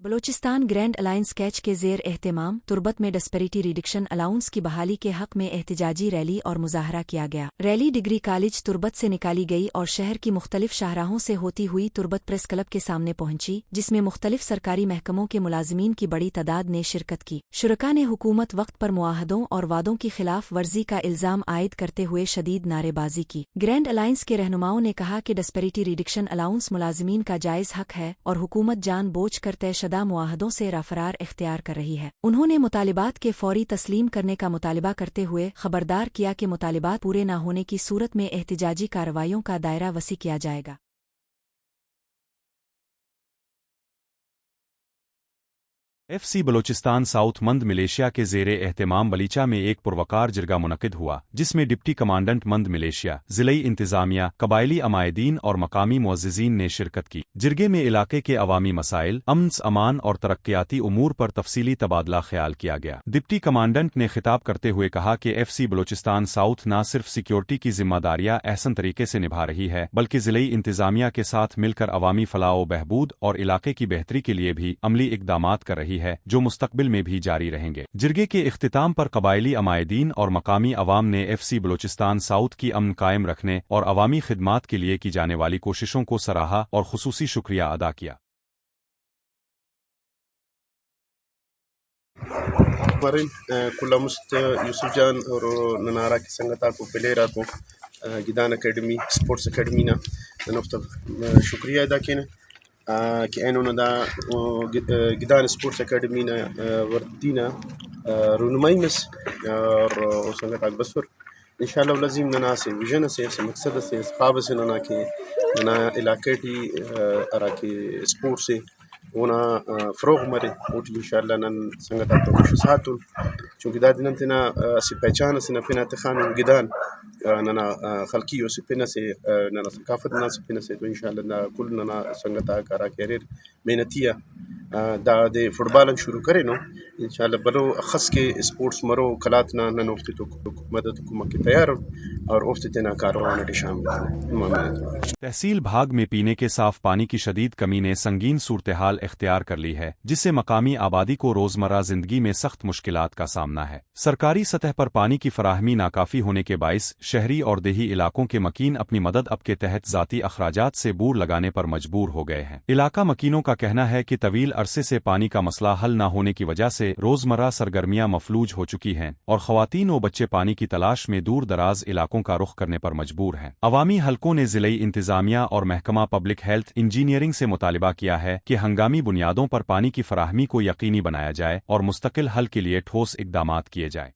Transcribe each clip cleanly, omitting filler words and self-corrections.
Balochistan grand alliance catch کے زیر اہتمام تربت میں ڈسپیرٹی ریڈکشن الاؤنس کی بحالی کے حق میں احتجاجی ریلی اور مظاہرہ کیا گیا۔ ریلی ڈگری کالج تربت سے نکالی گئی اور شہر کی مختلف شاہراہوں سے ہوتی ہوئی تربت پریس کلب کے سامنے پہنچی، جس میں مختلف سرکاری محکموں کے ملازمین کی بڑی تعداد نے شرکت کی۔ شرکاء نے حکومت وقت پر معاہدوں اور وعدوں کی خلاف ورزی کا الزام عائد کرتے ہوئے شدید نعرے بازی کی۔ گرینڈ الائنس کے رہنماؤں نے کہا کہ ڈسپیرٹی ریڈکشن الاؤنس ملازمین کا جائز حق ہے اور حکومت جان بوجھ کر طے شدہ معاہدوں سے رافرار اختیار کر رہی ہے۔ انہوں نے مطالبات کے فوری تسلیم کرنے کا مطالبہ کرتے ہوئے خبردار کیا کہ مطالبات پورے نہ ہونے کی صورت میں احتجاجی کارروائیوں کا دائرہ وسیع کیا جائے گا۔ ایف سی بلوچستان ساؤتھ مند ملیشیا کے زیر اہتمام بلیچہ میں ایک پروقار جرگہ منعقد ہوا، جس میں ڈپٹی کمانڈنٹ مند ملیشیا، ضلعی انتظامیہ، قبائلی عمائدین اور مقامی معززین نے شرکت کی۔ جرگے میں علاقے کے عوامی مسائل، امن امان اور ترقیاتی امور پر تفصیلی تبادلہ خیال کیا گیا۔ ڈپٹی کمانڈنٹ نے خطاب کرتے ہوئے کہا کہ ایف سی بلوچستان ساؤتھ نہ صرف سیکیورٹی کی ذمہ داریاں احسن طریقے سے نبھا رہی ہے، بلکہ ضلعی انتظامیہ کے ساتھ مل کر عوامی فلاح و بہبود اور علاقے کی بہتری کے لیے بھی عملی اقدامات کر رہی ہے، جو مستقبل میں بھی جاری رہیں گے۔ جرگے کے اختتام پر قبائلی عمائدین اور مقامی عوام نے ایف سی بلوچستان ساؤتھ کی امن قائم رکھنے اور عوامی خدمات کے لیے کی جانے والی کوششوں کو سراہا اور خصوصی شکریہ ادا کیا۔ کلا مست یوسف جان اور ننارا کی سنگتا کو پلیرا کو گدان اکیڈمی سپورٹس اکیڈمی نا نقطہ شکریہ ادا کینا کہ انہوں دا گدان سپورٹس اکیڈمی نا وردینا رونمائی مس اور سنگتا بسور انشاءاللہ لازم ننا سے ویژن سے مقصد سے خواب سے ننا کے ننا علاقے ٹی ارا کے سپورٹ سے اونا فروغ مرے اوٹی انشاءاللہ نن سنگتا تو چونکہ دا دینن تینا سی پہچان سے نپینا تخان گدان ننا خلقیو سے پینا سے ننا ثقافت نا سے پینا سے تو انشاءاللہ نا کل ننا سنگتا کارا کیریر محنتیہ دا دے فٹ بالن شروع کرے نو انشاءاللہ بلو خص کے اسپورٹس مرو کلاتنا نن افتی تو مدد کو مکی تیار اور افتی تینا کاروان ڈی شامل۔ تحصیل بھاگ میں پینے کے صاف پانی کی شدید کمی نے سنگین صورتحال اختیار کر لی ہے، جس سے مقامی آبادی کو روزمرہ زندگی میں سخت مشکلات کا سامنا ہے۔ سرکاری سطح پر پانی کی فراہمی ناکافی ہونے کے باعث شہری اور دیہی علاقوں کے مکین اپنی مدد اب کے تحت ذاتی اخراجات سے بور لگانے پر مجبور ہو گئے ہیں۔ علاقہ مکینوں کا کہنا ہے کہ طویل عرصے سے پانی کا مسئلہ حل نہ ہونے کی وجہ سے روزمرہ سرگرمیاں مفلوج ہو چکی ہیں اور خواتین و بچے پانی کی تلاش میں دور دراز علاقوں کا رخ کرنے پر مجبور ہیں۔ عوامی حلقوں نے ضلعی انتظامیہ اور محکمہ پبلک ہیلتھ انجینئرنگ سے مطالبہ کیا ہے کہ ہنگامی بنیادوں پر پانی کی فراہمی کو یقینی بنایا جائے اور مستقل حل کے لیے ٹھوس اقدامات کیے جائیں۔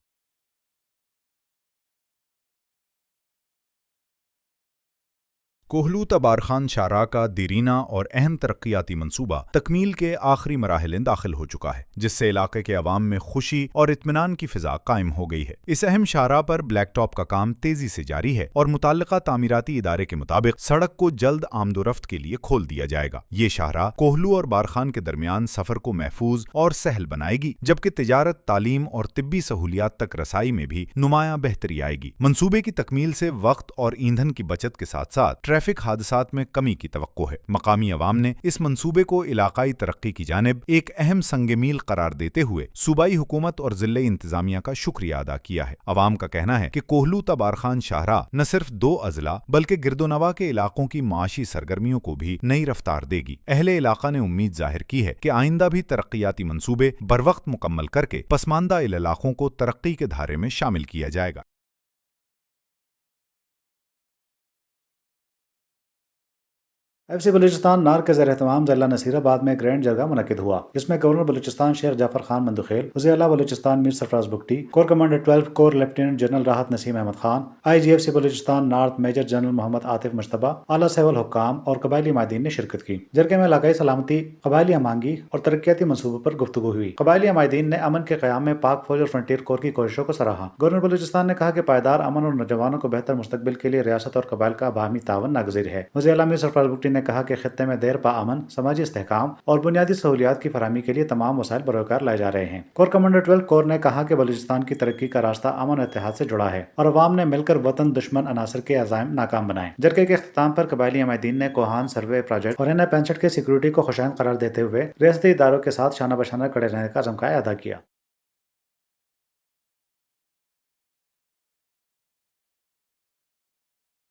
کوہلو تبارخان شاہراہ کا دیرینہ اور اہم ترقیاتی منصوبہ تکمیل کے آخری مراحل داخل ہو چکا ہے، جس سے علاقے کے عوام میں خوشی اور اطمینان کی فضا قائم ہو گئی ہے۔ اس اہم شاہراہ پر بلیک ٹاپ کا کام تیزی سے جاری ہے اور متعلقہ تعمیراتی ادارے کے مطابق سڑک کو جلد آمد و رفت کے لیے کھول دیا جائے گا۔ یہ شاہراہ کوہلو اور بارخان کے درمیان سفر کو محفوظ اور سہل بنائے گی، جبکہ تجارت، تعلیم اور طبی سہولیات تک رسائی میں بھی نمایاں بہتری آئے گی۔ منصوبے کی تکمیل سے وقت اور ایندھن کی بچت کے ساتھ ساتھ ٹریفک حادثات میں کمی کی توقع ہے۔ مقامی عوام نے اس منصوبے کو علاقائی ترقی کی جانب ایک اہم سنگ میل قرار دیتے ہوئے صوبائی حکومت اور ضلعی انتظامیہ کا شکریہ ادا کیا ہے۔ عوام کا کہنا ہے کہ کوہلو تبارخان شاہراہ نہ صرف دو اضلاع بلکہ گرد و نواح کے علاقوں کی معاشی سرگرمیوں کو بھی نئی رفتار دے گی۔ اہل علاقہ نے امید ظاہر کی ہے کہ آئندہ بھی ترقیاتی منصوبے بروقت مکمل کر کے پسماندہ علاقوں کو ترقی کے دھارے میں شامل کیا جائے گا۔ ایف سی بلوچستان نار کے زیر اہتمام ضلع نصیر آباد میں گرینڈ جرگہ منعقد ہوا، جس میں گورنر بلوچستان شیخ جعفر خان مندوخیل، وزیر اعلیٰ Balochistan Mir Sarfraz Bugti, corps commander 12 corps lieutenant general Rahat Naseem Ahmed Khan, I G F C Balochistan north major general Muhammad Atif مشتبہ، اعلیٰ سول حکام اور قبائلی عمائدین نے شرکت کی۔ جرگے میں علاقائی سلامتی، قبائلی ہمانگی اور ترقیاتی منصوبوں پر گفتگو ہوئی۔ قبائلی عمائدین نے امن کے قیام میں پاک فوج اور فرنٹیئر کور کی کوششوں کو سراہا۔ گورنر بلوچستان نے کہا کہ پائیدار امن اور نوجوانوں کو بہتر مستقبل کے لیے ریاست اور قبائل کا باہمی تعاون ناگزیر ہے۔ وزیر اعلیٰ میر سرفراز بگٹی نے کہا کہ خطے میں دیر پا امن، سماجی استحکام اور بنیادی سہولیات کی فراہمی کے لیے تمام وسائل بروکار لائے جا رہے ہیں۔ کور کمانڈر 12 کور نے کہا کہ بلوچستان کی ترقی کا راستہ امن و اتحاد سے جڑا ہے اور عوام نے مل کر وطن دشمن عناصر کے عزائم ناکام بنائے۔ جرگے کے اختتام پر قبائلی عمائدین نے کوہان سروے پروجیکٹ اور NI 65 کی سیکیورٹی کو خوشائند قرار دیتے ہوئے ریاستی اداروں کے ساتھ شانہ بشانہ کھڑے رہنے کا عزم ادا کیا۔